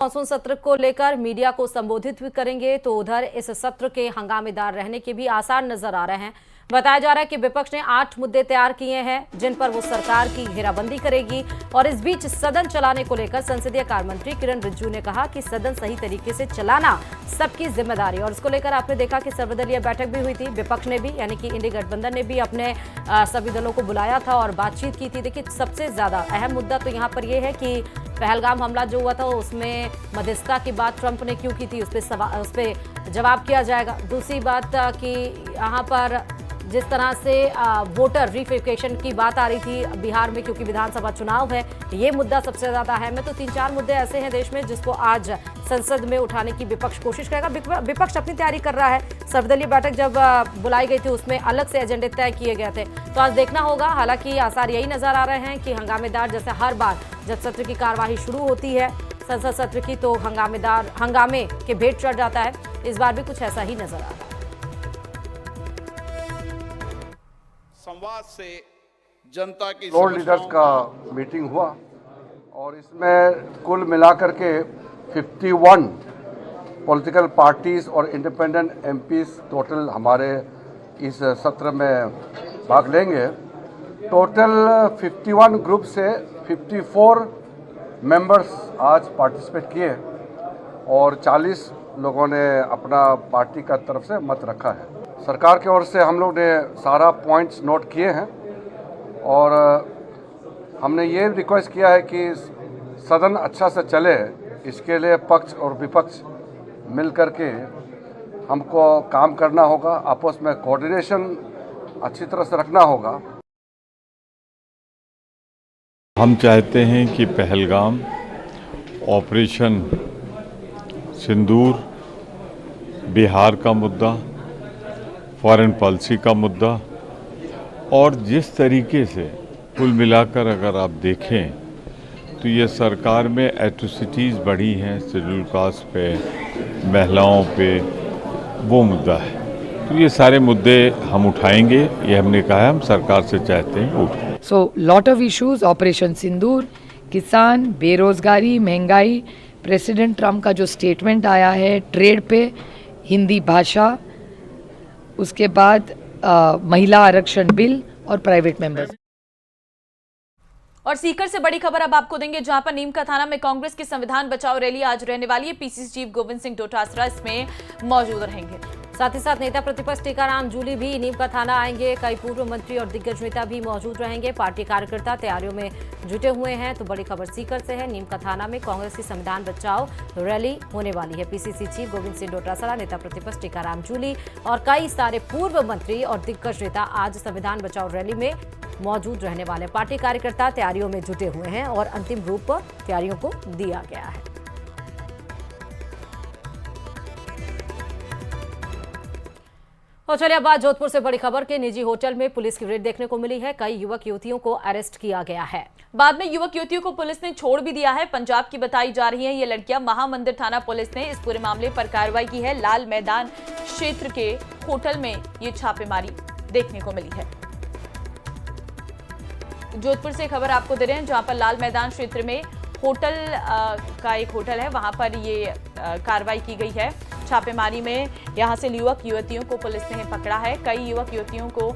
Monsoon सत्र को लेकर मीडिया को संबोधित भी करेंगे तो उधर इस सत्र के हंगामेदार रहने के भी आसार नजर आ रहे हैं। बताया जा रहा है कि विपक्ष ने 8 मुद्दे तैयार किए हैं जिन पर वो सरकार की घेराबंदी करेगी। और इस बीच सदन चलाने को लेकर संसदीय कार्य मंत्री किरण रिजिजू ने कहा कि सदन सही तरीके से चलाना सबकी जिम्मेदारी। और इसको लेकर आपने देखा कि सर्वदलीय बैठक भी हुई थी। विपक्ष ने भी यानी कि इंडी गठबंधन ने भी अपने सभी दलों को बुलाया था और बातचीत की थी। देखिए, सबसे ज्यादा अहम मुद्दा तो यहाँ पर यह है कि पहलगाम हमला जो हुआ था उसमें मध्यस्थता की बात ट्रंप ने क्यों की थी, उस पर जवाब किया जाएगा। दूसरी बात कि यहाँ पर जिस तरह से वोटर रिफिकेशन की बात आ रही थी बिहार में, क्योंकि विधानसभा चुनाव है, ये मुद्दा सबसे ज्यादा अहम है। तो 3-4 मुद्दे ऐसे हैं देश में जिसको आज संसद में उठाने की विपक्ष कोशिश करेगा। विपक्ष अपनी तैयारी कर रहा है। सर्वदलीय बैठक जब बुलाई गई थी उसमें अलग से एजेंडे तय किए गए थे, तो आज देखना होगा। हालांकि आसार यही नजर आ रहे हैं कि हंगामेदार, जैसे हर बार जब सत्र की कार्यवाही शुरू होती है संसद सत्र की, तो हंगामे के भेंट चढ़ जाता है। इस बार भी कुछ ऐसा ही नजर आ रहा है। संवाद से जनता की फ्लोर लीडर्स का मीटिंग हुआ और इसमें कुल मिलाकर के 51 पॉलिटिकल पार्टीज और इंडिपेंडेंट एमपीज टोटल हमारे इस सत्र में भाग लेंगे। टोटल 51 ग्रुप से 54 मेंबर्स आज पार्टिसिपेट किए और 40 लोगों ने अपना पार्टी का तरफ से मत रखा है। सरकार की ओर से हम लोग ने सारा पॉइंट्स नोट किए हैं और हमने ये रिक्वेस्ट किया है कि सदन अच्छा से चले, इसके लिए पक्ष और विपक्ष मिल कर के हमको काम करना होगा। आपस में कोऑर्डिनेशन अच्छी तरह से रखना होगा। हम चाहते हैं कि पहलगाम, ऑपरेशन सिंदूर, बिहार का मुद्दा, फॉरेन पॉलिसी का मुद्दा और जिस तरीके से कुल मिलाकर अगर आप देखें तो ये सरकार में एट्रोसिटीज़ बढ़ी हैं शेड्यूल कास्ट पे, महिलाओं पे, वो मुद्दा है। तो ये सारे मुद्दे हम उठाएंगे, ये हमने कहा है, हम सरकार से चाहते हैं उठाएं। So lot of issues, operation Sindoor, किसान, बेरोजगारी, महंगाई, प्रेसिडेंट ट्रम्प का जो स्टेटमेंट आया है ट्रेड पे, हिंदी भाषा, उसके बाद महिला आरक्षण बिल और प्राइवेट मेंबर्स। और सीकर से बड़ी खबर अब आपको देंगे, जहां पर नीम का थाना में कांग्रेस की संविधान बचाओ रैली आज रहने वाली है। पीसीसी चीफ गोविंद सिंह डोटासरा इसमें मौजूद रहेंगे। साथ ही साथ नेता प्रतिपक्ष टीकाराम जूली भी नीम का थाना आएंगे। कई पूर्व मंत्री और दिग्गज नेता भी मौजूद रहेंगे। पार्टी कार्यकर्ता तैयारियों में जुटे हुए हैं। तो बड़ी खबर सीकर से है, नीम का थाना में कांग्रेस की संविधान बचाओ रैली होने वाली है। पीसीसी चीफ गोविंद सिंह डोटासरा, नेता प्रतिपक्ष टीकाराम जूली और कई सारे पूर्व मंत्री और दिग्गज नेता आज संविधान बचाओ रैली में मौजूद रहने वाले। पार्टी कार्यकर्ता तैयारियों में जुटे हुए हैं और अंतिम रूप तैयारियों को दिया गया है। और चलिए अब बात जोधपुर से बड़ी खबर के। निजी होटल में पुलिस की रेड देखने को मिली है। कई युवक युवतियों को अरेस्ट किया गया है। बाद में युवक युवतियों को पुलिस ने छोड़ भी दिया है। पंजाब की बताई जा रही है ये लड़कियां। महामंदिर थाना पुलिस ने इस पूरे मामले पर कार्रवाई की है। लाल मैदान क्षेत्र के होटल में ये छापेमारी देखने को मिली है। जोधपुर से खबर आपको दे रहे हैं, जहां पर लाल मैदान क्षेत्र में होटल का एक होटल है, वहां पर ये कार्रवाई की गई है। छापेमारी में यहां से युवक युवतियों को पुलिस ने पकड़ा है। कई युवक युवतियों को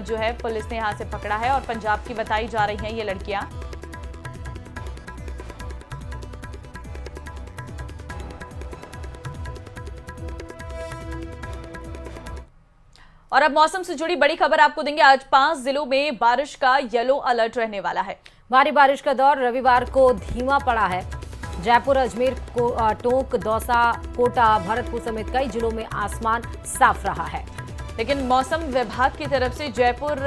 जो है पुलिस ने यहां से पकड़ा है और पंजाब की बताई जा रही हैं ये लड़कियां। और अब मौसम से जुड़ी बड़ी खबर आपको देंगे। आज 5 जिलों में बारिश का येलो अलर्ट रहने वाला है। भारी बारिश का दौर रविवार को धीमा पड़ा है। जयपुर, अजमेर, टोंक, दौसा, कोटा, भरतपुर समेत कई जिलों में आसमान साफ रहा है। लेकिन मौसम विभाग की तरफ से जयपुर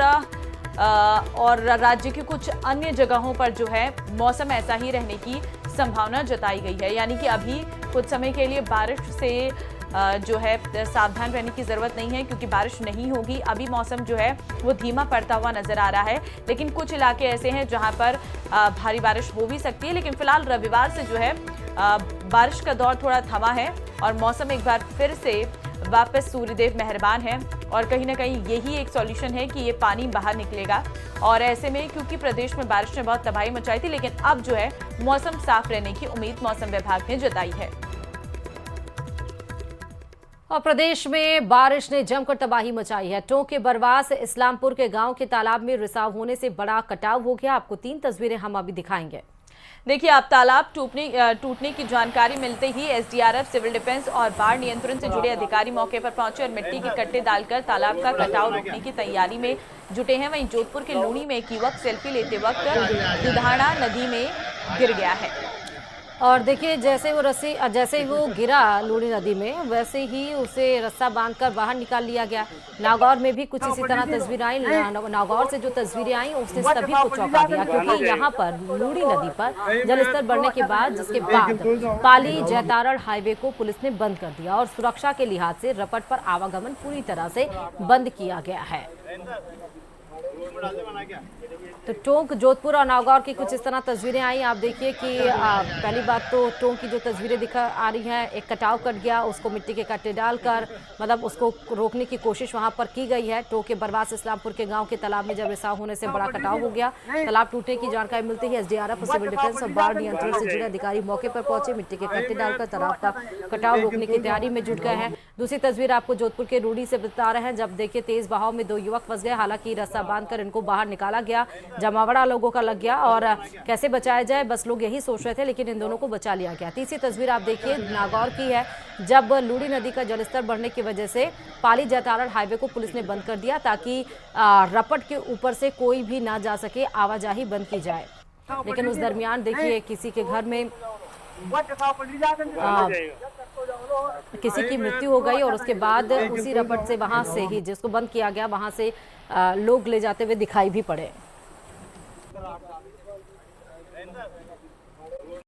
और राज्य की कुछ अन्य जगहों पर जो है मौसम ऐसा ही रहने की संभावना जताई गई है। यानी कि अभी कुछ समय के लिए बारिश से जो है सावधान रहने की जरूरत नहीं है, क्योंकि बारिश नहीं होगी। अभी मौसम जो है वो धीमा पड़ता हुआ नजर आ रहा है। लेकिन कुछ इलाके ऐसे हैं जहां पर भारी बारिश हो भी सकती है। लेकिन फिलहाल रविवार से जो है बारिश का दौर थोड़ा थमा है और मौसम एक बार फिर से वापस सूर्यदेव मेहरबान हैं और कहीं ना कहीं यही एक सॉल्यूशन है कि ये पानी बाहर निकलेगा। और ऐसे में क्योंकि प्रदेश में बारिश ने बहुत तबाही मचाई थी, लेकिन अब जो है मौसम साफ रहने की उम्मीद मौसम विभाग ने जताई है। और प्रदेश में बारिश ने जमकर तबाही मचाई है। टोंक के बरवास इस्लामपुर के गांव के तालाब में रिसाव होने से बड़ा कटाव हो गया। आपको 3 तस्वीरें हम अभी दिखाएंगे। देखिए, आप तालाब टूटने की जानकारी मिलते ही एसडीआरएफ, सिविल डिफेंस और बाढ़ नियंत्रण से जुड़े अधिकारी मौके पर पहुंचे और मिट्टी के कट्टे डालकर तालाब का कटाव रोकने की तैयारी में जुटे हैं। वहीं जोधपुर के लूणी में एक युवक सेल्फी लेते वक्त दुधाना नदी में गिर गया है। और देखिए, जैसे ही वो गिरा लूणी नदी में, वैसे ही उसे रस्सा बांधकर बाहर निकाल लिया गया। नागौर में भी कुछ इसी तरह तस्वीरें आई। नागौर से जो तस्वीरें आई उसने सभी को चौंका दिया, क्योंकि यहाँ पर लूणी नदी पर जलस्तर बढ़ने के बाद जिसके बाद पाली जैतारण हाईवे को पुलिस ने बंद कर दिया और सुरक्षा के लिहाज से रपट पर आवागमन पूरी तरह से बंद किया गया है। तो टोंक, जोधपुर और नागौर की कुछ इस तरह तस्वीरें आई। आप देखिए कि पहली बात तो टोंक की जो तस्वीरें दिखा आ रही हैं, एक कटाव कट गया, उसको मिट्टी के कट्टे डालकर मतलब उसको रोकने की कोशिश वहां पर की गई है। टोंक के बरवास इस्लामपुर के गांव के तालाब में जब रिसाव होने से बड़ा कटाव हो गया। तालाब टूटने की जानकारी मिलते ही एसडीआरएफ, सिविल डिफेंस और बाढ़ नियंत्रण से जुड़े अधिकारी मौके पर पहुंचे, मिट्टी के कट्टे डालकर तालाब का कटाव रोकने की तैयारी में जुट गए हैं। दूसरी तस्वीर आपको जोधपुर के रूढ़ी से बता रहे हैं, जब देखिए तेज बहाव में 2 युवक फंस गए। हालांकि रस्सा बांधकर इनको बाहर निकाला गया, जमावड़ा लोगों का लग गया और कैसे बचाया जाए बस लोग यही सोच रहे थे, लेकिन इन दोनों को बचा लिया गया। तीसरी तस्वीर आप देखिए नागौर की है, जब लूणी नदी का जलस्तर बढ़ने की वजह से पाली जैतारण हाईवे को पुलिस ने बंद कर दिया ताकि रपट के ऊपर से कोई भी ना जा सके, आवाजाही बंद की जाए। लेकिन उस दरमियान देखिए किसी के घर में किसी की मृत्यु हो गई और उसके बाद उसी रपट से वहां से ही जिसको बंद किया गया वहां से लोग ले जाते हुए दिखाई भी पड़े।